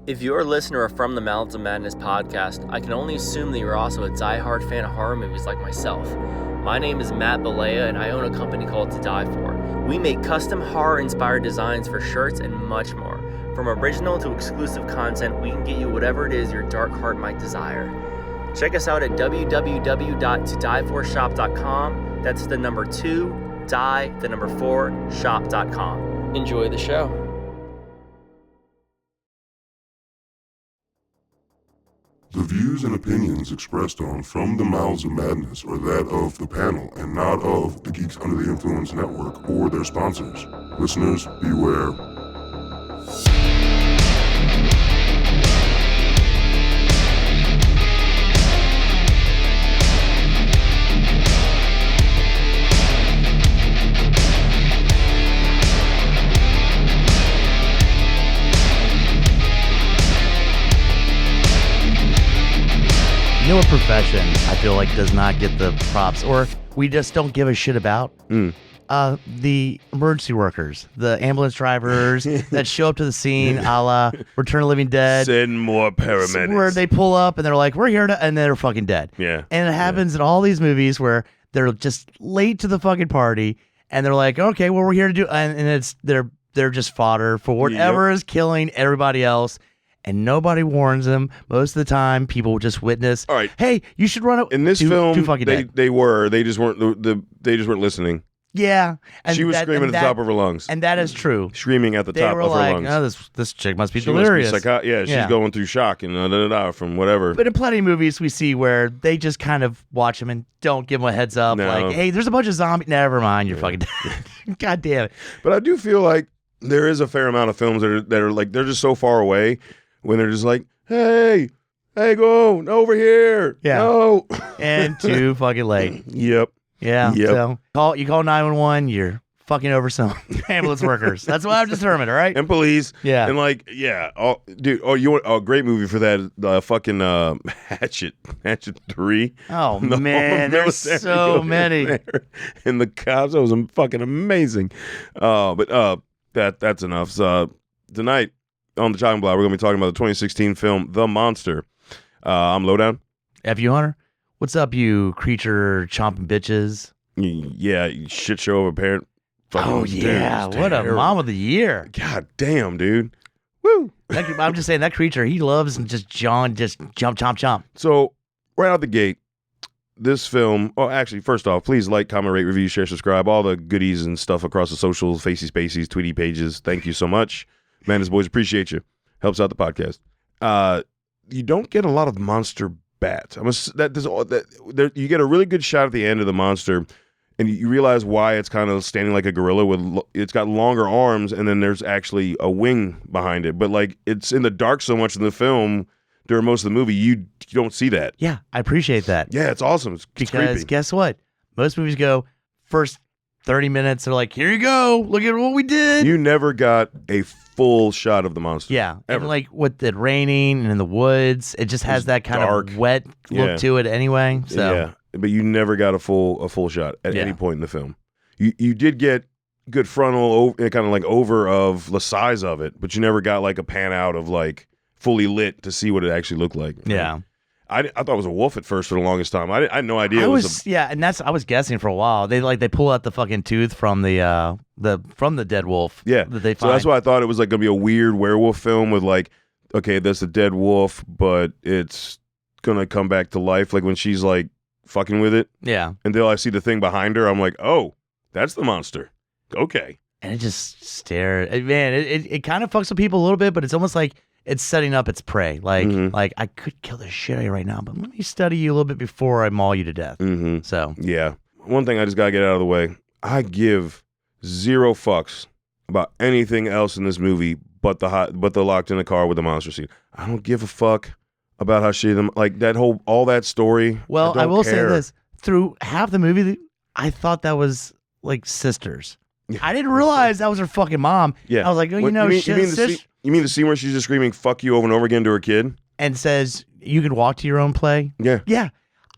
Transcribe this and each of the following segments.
If you're a listener of From the Mouths of Madness podcast, I can only assume that you're also a diehard fan of horror movies like myself. My name is Matt Balea, and I own a company called To Die For. We make custom horror-inspired designs for shirts and much more. From original to exclusive content, we can get you whatever it is your dark heart might desire. Check us out at www.todieforshop.com. That's the number 2, die, the number 4, shop.com. Enjoy the show. The views and opinions expressed on From the Mouths of Madness are that of the panel and not of the Geeks Under the Influence Network or their sponsors. Listeners, beware. You know, a profession I feel like does not get the props, or we just don't give a shit about? The emergency workers, the ambulance drivers that show up to the scene, a la Return of the Living Dead. Send more paramedics. Where they pull up and they're like, "We're here to," and they're fucking dead. Yeah. And it happens in all these movies where they're just late to the fucking party, and they're like, "Okay, well, we're here to do," and it's they're just fodder for whatever is killing everybody else. And nobody warns them. Most of the time, people just witness. All right. Hey, you should run In this film, dead. they just weren't listening. Yeah, and she was screaming at the top of her lungs, and that is true. Screaming at the top of her lungs. Oh, this chick must be delirious. She's going through shock and from whatever. But in plenty of movies, we see where they just kind of watch them and don't give them a heads up. No. Like, hey, there's a bunch of zombies. Never mind, you're fucking dead. God damn it. But I do feel like there is a fair amount of films that are like they're just so far away when they're just like, hey, go over here. Yeah. No. And too fucking late. Yep. Yeah. Yep. So you call 911, you're fucking over some ambulance workers. That's what I've determined, all right? And police. Yeah. And like, yeah. Oh, dude. Oh, you want a great movie for that? Fucking Hatchet 3. Oh, man. There's so many. And the cops, that was fucking amazing. But that's enough. So tonight, on the chopping block, we're going to be talking about the 2016 film, The Monster. I'm Lowdown. F.U. Hunter. What's up, you creature chomping bitches? Yeah, shit show of a parent. Oh, yeah. What a mom of the year. God damn, dude. Woo. I'm just saying, that creature, he loves and just jump, chomp. So, right out the gate, this film, actually, first off, please like, comment, rate, review, share, subscribe, all the goodies and stuff across the socials, Facey Spaceys, Tweety pages. Thank you so much. Madness Boys, appreciate you. Helps out the podcast. You don't get a lot of monster bats. You get a really good shot at the end of the monster, and you realize why it's kind of standing like a gorilla. It's got longer arms, and then there's actually a wing behind it. But like it's in the dark so much in the film during most of the movie, you don't see that. Yeah, I appreciate that. Yeah, it's awesome. It's because creepy. Guess what? Most movies go first 30 minutes. They're like, here you go. Look at what we did. You never got a full shot of the monster. Yeah. Ever. And like with it raining and in the woods, it just has that kind dark. of wet look to it anyway. So yeah, but you never got a full shot at any point in the film. You did get good frontal, kind of like over of the size of it, but you never got like a pan out of like fully lit to see what it actually looked like. Yeah. I thought it was a wolf at first for the longest time. I had no idea. I was guessing for a while. They pull out the fucking tooth from the dead wolf. Yeah, that they find. So that's why I thought it was like gonna be a weird werewolf film with like, okay, that's a dead wolf, but it's gonna come back to life. Like when she's like fucking with it. Yeah. Until I see the thing behind her, I'm like, oh, that's the monster. Okay. And it just stares. Man, it kind of fucks with people a little bit, but it's almost like it's setting up its prey. Like, like I could kill the shit out of you right now, but let me study you a little bit before I maul you to death. Mm-hmm. So yeah, one thing I just gotta get out of the way. I give zero fucks about anything else in this movie, but the locked in the car with the monster scene. I don't give a fuck about how shitty like that all that story. Well, I will say this: through half the movie, I thought that was like sisters. I didn't realize that was her fucking mom. Yeah, I was like, oh, you mean the scene where she's just screaming "fuck you" over and over again to her kid, and says, "You can walk to your own play." Yeah.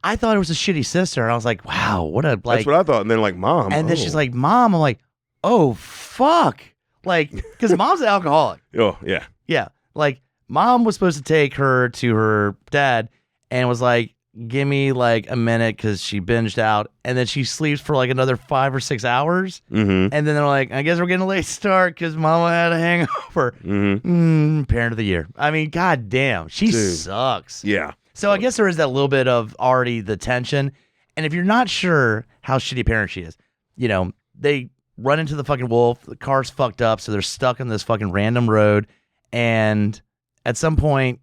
I thought it was a shitty sister, and I was like, wow, what a like. That's what I thought, and then like mom, and then she's like, mom. I'm like, oh fuck, like because mom's an alcoholic. Oh yeah, yeah, like Mom was supposed to take her to her dad and was like, give me like a minute because she binged out. And then she sleeps for like another 5 or 6 hours. Mm-hmm. And then they're like, I guess we're getting a late start because Mama had a hangover. Parent of the year. I mean, god damn. She sucks. Yeah. So I guess there is that little bit of already the tension. And if you're not sure how shitty a parent she is, you know, they run into the fucking wolf. The car's fucked up. So they're stuck on this fucking random road. And at some point,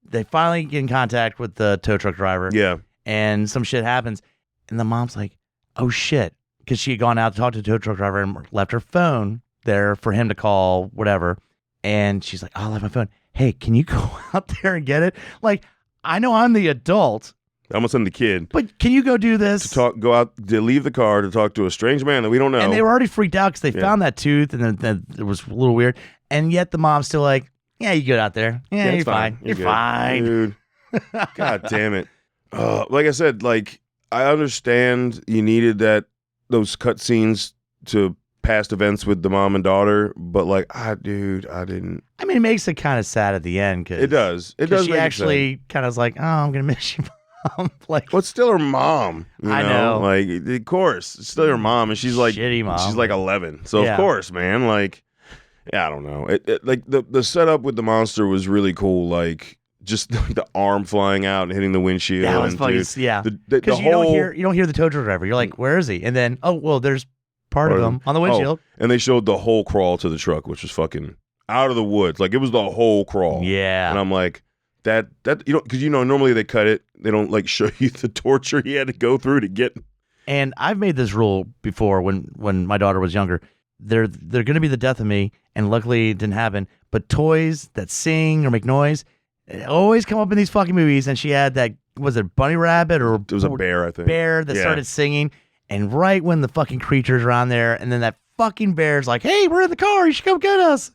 they finally get in contact with the tow truck driver. Yeah. And some shit happens. And the mom's like, oh shit. Because she had gone out to talk to the tow truck driver and left her phone there for him to call, whatever. And she's like, oh, I left my phone. Hey, can you go out there and get it? Like, I know I'm the adult. I'm gonna send the kid. But can you go do this? Go out, to leave the car to talk to a strange man that we don't know. And they were already freaked out because they found that tooth and then it was a little weird. And yet the mom's still like, yeah, you get out there. Yeah, you're fine. You're good. fine. Dude. God damn it. Like I said, like, I understand you needed those cutscenes to past events with the mom and daughter, but like, I didn't. I mean, it makes it kind of sad at the end. Cause, it does. It does. She actually kind of was like, oh, I'm going to miss you, Mom. Like, well, it's still her mom. I know. Like, of course, it's still her mom, and she's like, shitty mom. She's like 11. So, of course, man, like, yeah, I don't know. Like the setup with the monster was really cool. Like just the arm flying out and hitting the windshield. Yeah, it was funny. Yeah, because you don't hear the tow truck driver. You're like, where is he? And then, oh well, there's part of him on the windshield. And they showed the whole crawl to the truck, which was fucking out of the woods. Like it was the whole crawl. Yeah. And I'm like, that because normally they cut it. They don't like show you the torture he had to go through to get. And I've made this rule before when my daughter was younger. They're going to be the death of me, and luckily it didn't happen. But toys that sing or make noise always come up in these fucking movies. And she had that, was it bunny rabbit or it was a bear? I think bear that started singing. And right when the fucking creatures are on there, and then that fucking bear's like, "Hey, we're in the car. You should come get us."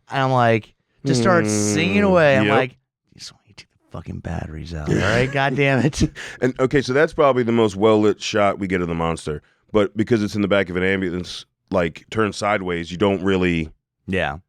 And I'm like, just starts singing away. I'm like, you just want to take the fucking batteries out, all right? God damn it. And okay, so that's probably the most well lit shot we get of the monster, but because it's in the back of an ambulance. Like turned sideways, you don't really, because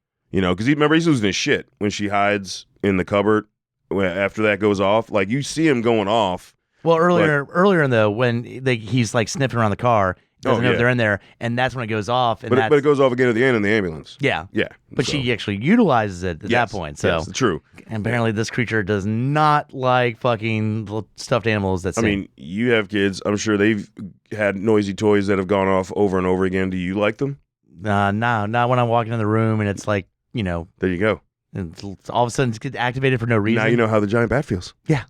remember he's losing his shit when she hides in the cupboard. After that goes off, like you see him going off. Well, earlier in when he's like sniffing around the car, doesn't know if they're in there, and that's when it goes off. And but it goes off again at the end in the ambulance. Yeah, yeah. But she actually utilizes it at that point. So yes, true. And apparently, this creature does not like fucking stuffed animals that sing. I mean, you have kids. I'm sure they've had noisy toys that have gone off over and over again. Do you like them? No, not when I'm walking in the room and it's like, There you go. It's all of a sudden it's activated for no reason. Now you know how the giant bat feels. Yeah.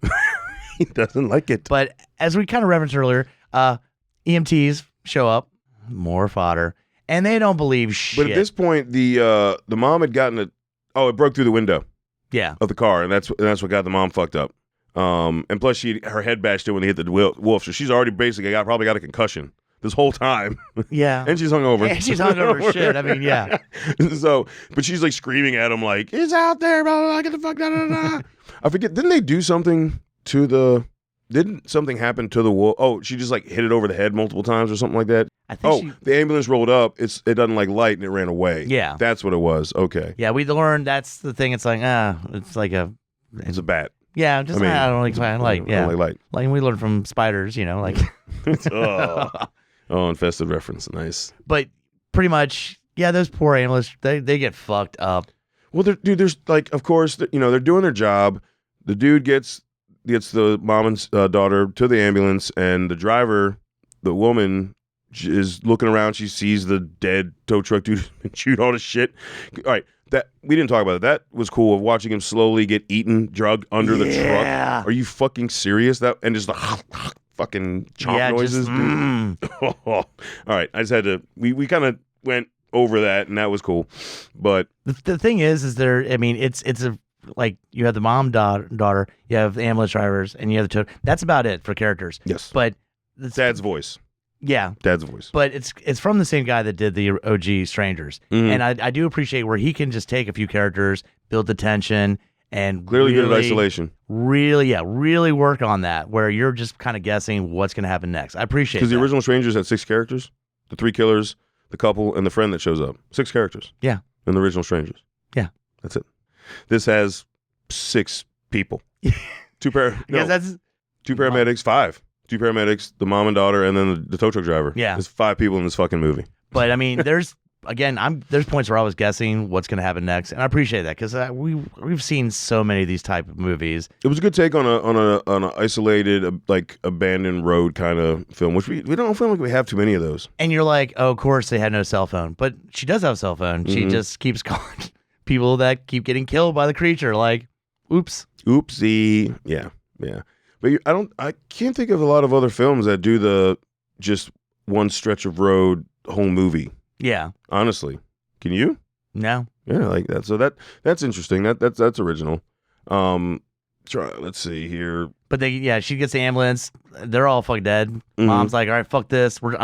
He doesn't like it. But as we kind of referenced earlier, EMTs show up, more fodder, and they don't believe shit. But at this point, the mom had gotten it broke through the window. Yeah. Of the car, and that's what got the mom fucked up. And plus her head bashed in when they hit the wolf, so she's already basically probably got a concussion this whole time. Yeah. And she's hungover. And she's hungover shit. I mean, yeah. So, but she's like screaming at him like, "It's out there, blah, blah, blah, get the fuck down." I forget, didn't they do something to didn't something happen to the wolf? Oh, she just like hit it over the head multiple times or something like that. I think the ambulance rolled up. It doesn't like light and it ran away. Yeah. That's what it was. Okay. Yeah, we learned that's the thing. It's like, it's like it's a bat. Yeah, just I don't like light. Yeah. I don't like light. Like we learned from spiders, like. Infested reference. Nice. But pretty much, yeah, those poor animals, they get fucked up. Well, there's like, of course, they're doing their job. The dude gets the mom and daughter to the ambulance, and the driver, the woman, is looking around. She sees the dead tow truck dude and shoot all the shit. All right, that we didn't talk about it. That was cool of watching him slowly get eaten, drugged under the truck. Are you fucking serious? That and just the fucking chomp noises. All right, I just had to. We kind of went over that, and that was cool. But the thing is there. I mean, it's a. Like you have the mom, daughter, you have the ambulance drivers, and you have the tow. That's about it for characters. Yes, but Dad's voice. Yeah, Dad's voice. But it's from the same guy that did the OG Strangers, and I do appreciate where he can just take a few characters, build the tension, and clearly good at isolation. Really work on that where you're just kind of guessing what's going to happen next. I appreciate because the original Strangers had 6 characters: the 3 killers, the couple, and the friend that shows up. 6 characters. Yeah, in the original Strangers. Yeah, that's it. This has 6 people. Two Because that's 2 paramedics, 5. 2 paramedics, the mom and daughter, and then the tow truck driver. Yeah. There's 5 people in this fucking movie. But I mean, there's points where I was guessing what's going to happen next, and I appreciate that because we've seen so many of these type of movies. It was a good take on a isolated, like, abandoned road kind of film, which we don't feel like we have too many of those. And you're like, oh, of course they had no cell phone, but she does have a cell phone. She just keeps calling people that keep getting killed by the creature. Like, oopsie, yeah. But I can't think of a lot of other films that do the just one stretch of road whole movie. Yeah. Honestly, can you? No. Yeah, like that. So that's interesting. That's original. Let's see here. But she gets the ambulance. They're all fucking dead. Mom's like, all right, fuck this. The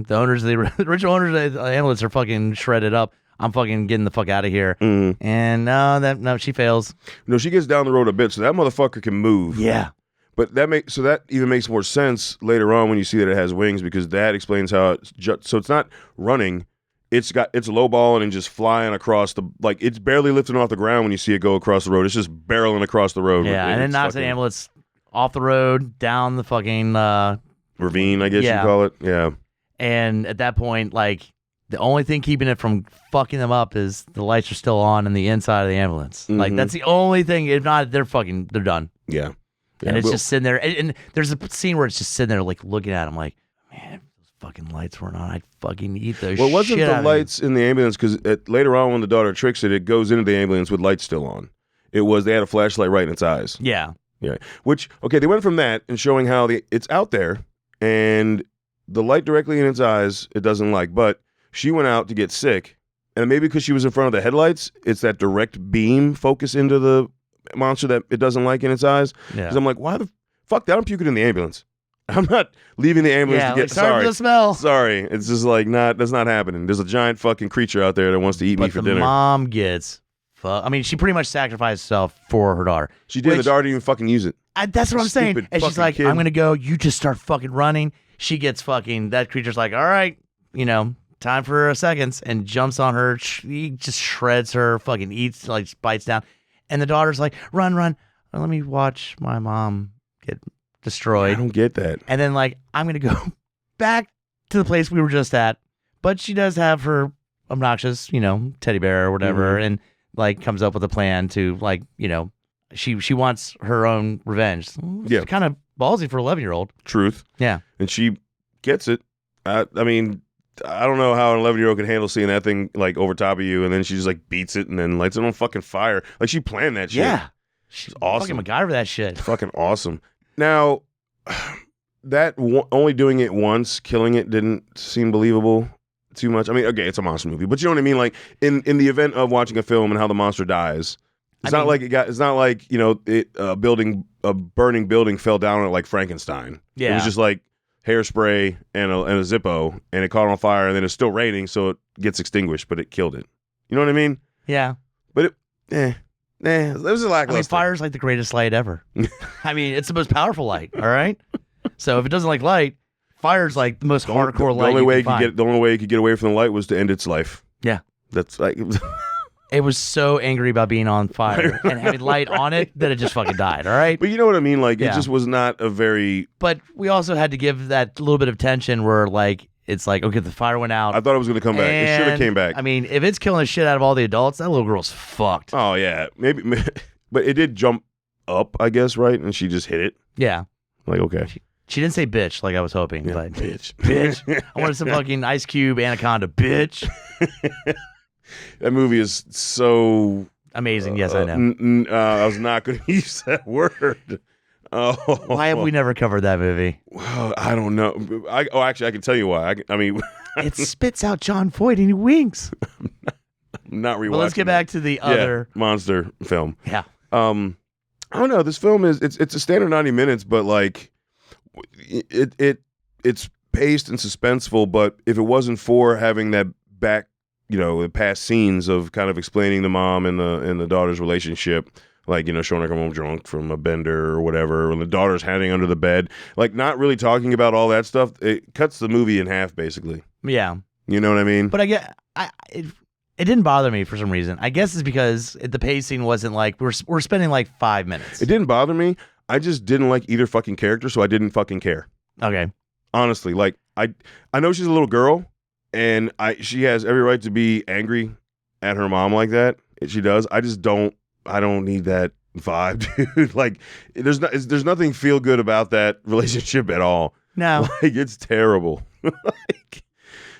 owners, the original owners of the ambulance are fucking shredded up. I'm fucking getting the fuck out of here. And no, she fails. No, she gets down the road a bit, so that motherfucker can move. Yeah. But that even makes more sense later on when you see that it has wings, because that explains how so it's not running, it's lowballing and just flying across it's barely lifting off the ground when you see it go across the road. It's just barreling across the road. Yeah, and it knocks the ambulance off the road down the fucking ravine, I guess you call it. Yeah. And at that point, like, the only thing keeping it from fucking them up is the lights are still on in the inside of the ambulance. Like, that's the only thing. If not, they're done. Yeah. And it's just sitting there. And there's a scene where it's just sitting there, like, looking at him, like, man, if those fucking lights weren't on, I'd fucking eat those shit. Well, it wasn't the lights in the ambulance, because later on when the daughter tricks it goes into the ambulance with lights still on. It was, they had a flashlight right in its eyes. Yeah. Yeah. Which, okay, they went from that and showing how it's out there, and the light directly in its eyes, it doesn't like. But she went out to get sick, and maybe because she was in front of the headlights, it's that direct beam focus into the monster that it doesn't like in its eyes. Yeah. Because I'm like, why the fuck? I don't puke it in the ambulance. I'm not leaving the ambulance to get sorry for the smell. Sorry, it's just like that's not happening. There's a giant fucking creature out there that wants to eat me for dinner. But the mom gets she pretty much sacrificed herself for her daughter. She did. The daughter didn't even fucking use it. That's what I'm saying. And she's like, kid. I'm gonna go. You just start fucking running. She gets that creature's like, all right, time for seconds, and jumps on her. He just shreds her, fucking eats, like, bites down. And the daughter's like, run. Let me watch my mom get destroyed. I don't get that. And then, like, I'm going to go back to the place we were just at. But she does have her obnoxious, teddy bear or whatever, and, like, comes up with a plan to, like, she wants her own revenge. Yeah. It's kind of ballsy for an 11-year-old. Truth. Yeah. And she gets it. I mean, I don't know how an 11-year-old can handle seeing that thing, like, over top of you, and then she just, like, beats it and then lights it on fucking fire. Like, she planned that shit. Yeah. She's awesome. Fucking MacGyver that shit. Fucking awesome. Now, that only doing it once, killing it, didn't seem believable too much. I mean, okay, it's a monster movie, but you know what I mean? Like, in the event of watching a film and how the monster dies, it's not like a burning building fell down on it like Frankenstein. Yeah. It was just like hairspray and a Zippo, and it caught on fire, and then it's still raining, so it gets extinguished, but it killed it. You know what I mean? Yeah. But it was a lackluster. I mean, fire's like the greatest light ever. I mean, it's the most powerful light, all right? So if it doesn't like light, fire's like the most hardcore light. The only way you could get away from the light was to end its life. Yeah. That's like... It was so angry about being on fire and having light on it that it just fucking died, all right? But you know what I mean? Like, it just was not a very... But we also had to give that little bit of tension where, like, it's like, okay, the fire went out. I thought it was going to come back. It should have came back. I mean, if it's killing the shit out of all the adults, that little girl's fucked. Oh, yeah. Maybe. But it did jump up, I guess, right? And she just hit it. Yeah. Like, okay. She didn't say bitch like I was hoping. Yeah, but bitch. I wanted some fucking Ice Cube Anaconda, bitch. That movie is so amazing. Yes, I know. I was not going to use that word. Oh, why have we never covered that movie? Well, I don't know. Actually, I can tell you why. I mean, it spits out John Voight and he winks. I'm not rewatching. Well, let's get back to the other monster film. Yeah. I don't know. This film it's a standard 90 minutes, but like it's paced and suspenseful. But if it wasn't for having that back, the past scenes of kind of explaining the mom and the daughter's relationship, like, showing her come home drunk from a bender or whatever, when the daughter's hiding under the bed, like, not really talking about all that stuff, it cuts the movie in half, basically. Yeah. You know what I mean? But I get, It didn't bother me for some reason. I guess it's because the pacing wasn't like we're spending like 5 minutes. It didn't bother me. I just didn't like either fucking character, so I didn't fucking care. Okay. Honestly, like I know she's a little girl, and she has every right to be angry at her mom like that. She does. I don't need that vibe, dude. Like there's nothing feel good about that relationship at all. No. Like it's terrible. Like,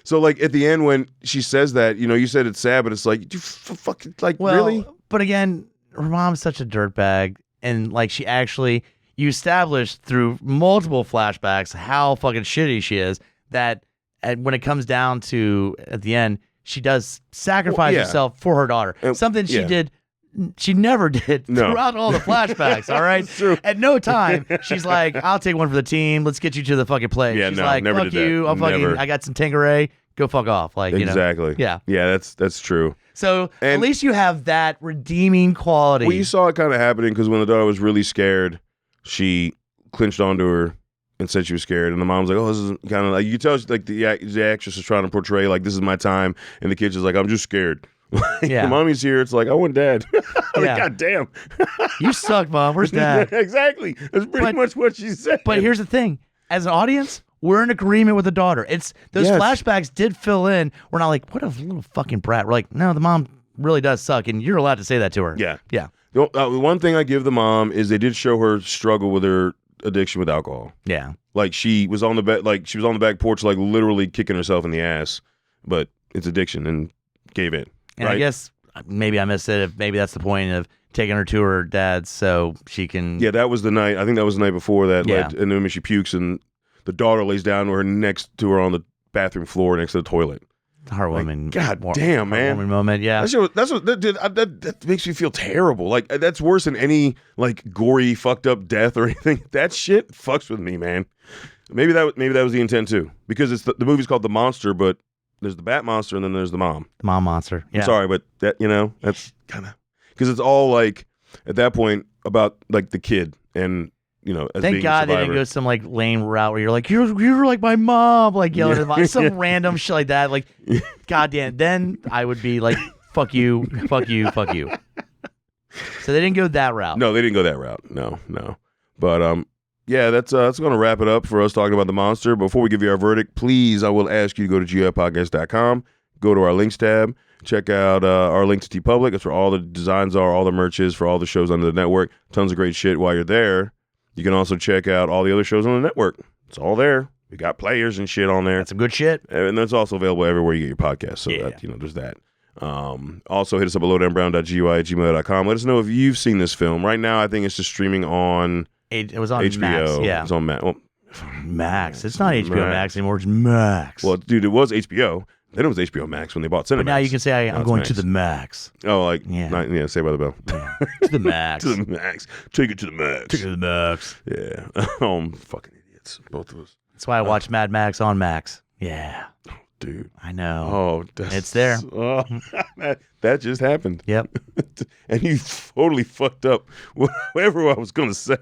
so like at the end when she says that, you said it's sad, but it's like you fucking like really. But again, her mom's such a dirtbag, and like you established through multiple flashbacks how fucking shitty she is. That when it comes down to at the end, she does sacrifice herself for her daughter. Something she never did throughout all the flashbacks. All right, true. At no time she's like, "I'll take one for the team. Let's get you to the fucking place." Yeah, she's no, like, never "Fuck did you. that. I got some Tanqueray. Go fuck off." Like exactly. Yeah. That's true. So at least you have that redeeming quality. Well, you saw it kind of happening because when the daughter was really scared, she clinched onto her and said she was scared, and the mom's like, "Oh, this is kind of like," you tell like the actress is trying to portray like this is my time, and the kid's just like, "I'm just scared." Yeah. The mommy's here. It's like, I want dad. Like, Yeah. God damn. You suck, Mom. Where's Dad? Exactly. That's pretty much what she said. But here's the thing: as an audience, we're in agreement with the daughter. It's those Yes. flashbacks did fill in. We're not like, what a little fucking brat. We're like, no, the mom really does suck, and you're allowed to say that to her. Yeah. Yeah. The one thing I give the mom is they did show her struggle with her addiction with alcohol. Yeah. Like she was on the back porch, like literally kicking herself in the ass, but it's addiction and gave in. And right? I guess maybe I missed it. If maybe that's the point of taking her to her dad's so she can. Yeah, that was the night. I think that was the night before that. Yeah. And then when she pukes and the daughter lays down with her next to her on the bathroom floor next to the toilet. Heartwarming. God damn, man. Heartwarming moment. Yeah. That makes me feel terrible. Like that's worse than any like gory fucked up death or anything. That shit fucks with me, man. Maybe that was the intent too, because the movie's called The Monster, but there's the Bat Monster and then there's the mom. The mom monster. Yeah. I'm sorry, but that that's kind of because it's all like at that point about like the kid and as Thank being God a they survivor. didn't go some like lame route where you're like you're like my mom, like yelling at mom, some random shit like that. Like, goddamn. Then I would be like, fuck you, fuck you, fuck you. So they didn't go that route. No, they didn't go that route. No. But yeah, that's going to wrap it up for us talking about The Monster. Before we give you our verdict, please, I will ask you to go to gfpodcast.com, go to our links tab, check out our link to TeePublic. That's where all the designs are, all the merch is for all the shows under the network. Tons of great shit while you're there. You can also check out all the other shows on the network. It's all there. We got players and shit on there. That's some good shit. And that's also available everywhere you get your podcast. So Yeah. that, there's that. Also hit us up at lowdownbrown.gui@gmail.com. Let us know if you've seen this film. Right now, I think it's just streaming on It was on HBO. Max. Yeah. It's on Max. Well, Max. It's not HBO Max anymore. It's Max. well, dude, it was HBO. Then it was HBO Max when they bought Cinemax. But now you can say Now I'm it's going Max. to the Max. Oh, like Yeah. Saved by the Bell. To the Max. To the Max. Take it to the Max. To the Max. Yeah. Fucking idiots, both of us, That's why I watch Mad Max on Max. Yeah. dude. I know. Oh, It's there. Oh, that just happened. Yep. And you totally fucked up whatever I was gonna say.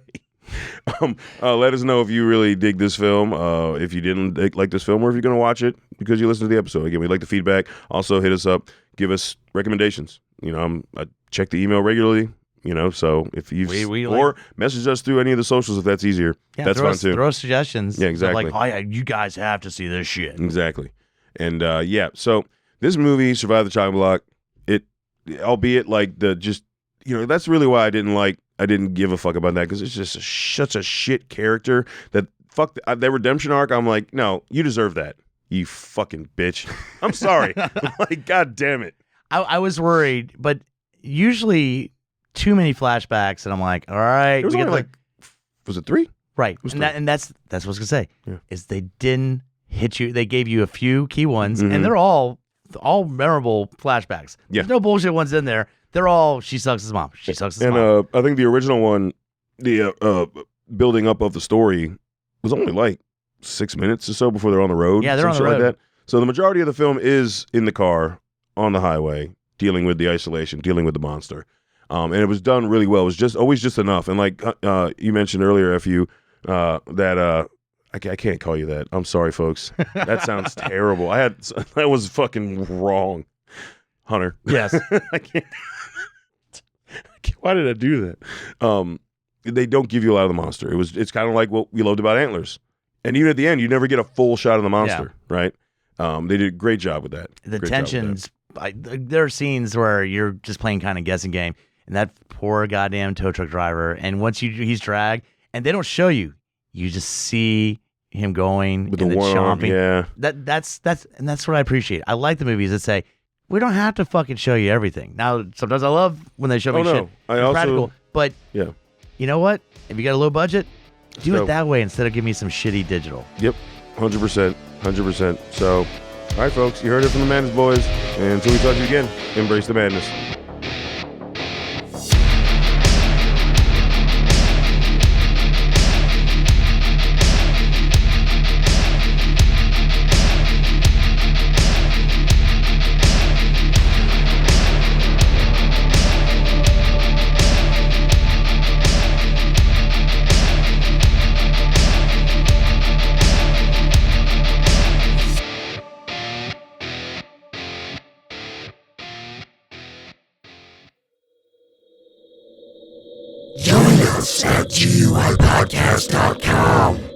Let us know if you really dig this film, if you didn't like this film, or if you're gonna watch it because you listened to the episode. Again, we like the feedback. Also, hit us up, give us recommendations. I check the email regularly. So if you or message us through any of the socials if that's easier. Yeah, that's fine too. Throw us suggestions. Yeah, exactly. Like, oh yeah, you guys have to see this shit. Exactly. And so this movie, Survive the Chopping Block, albeit like that's really why I didn't give a fuck about that, because it's just such a shit character that that redemption arc. I'm like, no, you deserve that, you fucking bitch. I'm sorry. Like, god damn it. I was worried, but usually too many flashbacks, and I'm like, all right, It was we only get was it 3? right, was and that's what I was gonna say. Yeah. Is they didn't hit you. They gave you a few key ones, Mhm. and they're all memorable flashbacks. Yeah. There's no bullshit ones in there. They're all she sucks his mom. She sucks his mom. I think the original one, the building up of the story was only like 6 minutes or so before they're on the road. Yeah, they're some on the shit road. like that. So the majority of the film is in the car on the highway, dealing with the isolation, dealing with the monster. And it was done really well. It was always just enough. And like you mentioned earlier, that I can't call you that. I'm sorry, folks. That sounds terrible. That was fucking wrong. Hunter. Yes. I can't. Why did I do that? They don't give you a lot of the monster. It's kind of like what we loved about Antlers. And even at the end, you never get a full shot of the monster, right? They did a great job with that. The tensions, there are scenes where you're just playing kind of guessing game, and that poor goddamn tow truck driver, and once he's dragged, and they don't show you, you just see him going with and the then one arm, chomping. yeah. That's what I appreciate. I like the movies that say, we don't have to fucking show you everything. Now, sometimes I love when they show me shit. I also, practical, but yeah. You know what? If you got a low budget, do So- it that way instead of giving me some shitty digital. Yep, 100%. So, all right, folks, you heard it from the Madness Boys. And until we talk to you again, embrace the madness. Join us at GUIPodcast.com.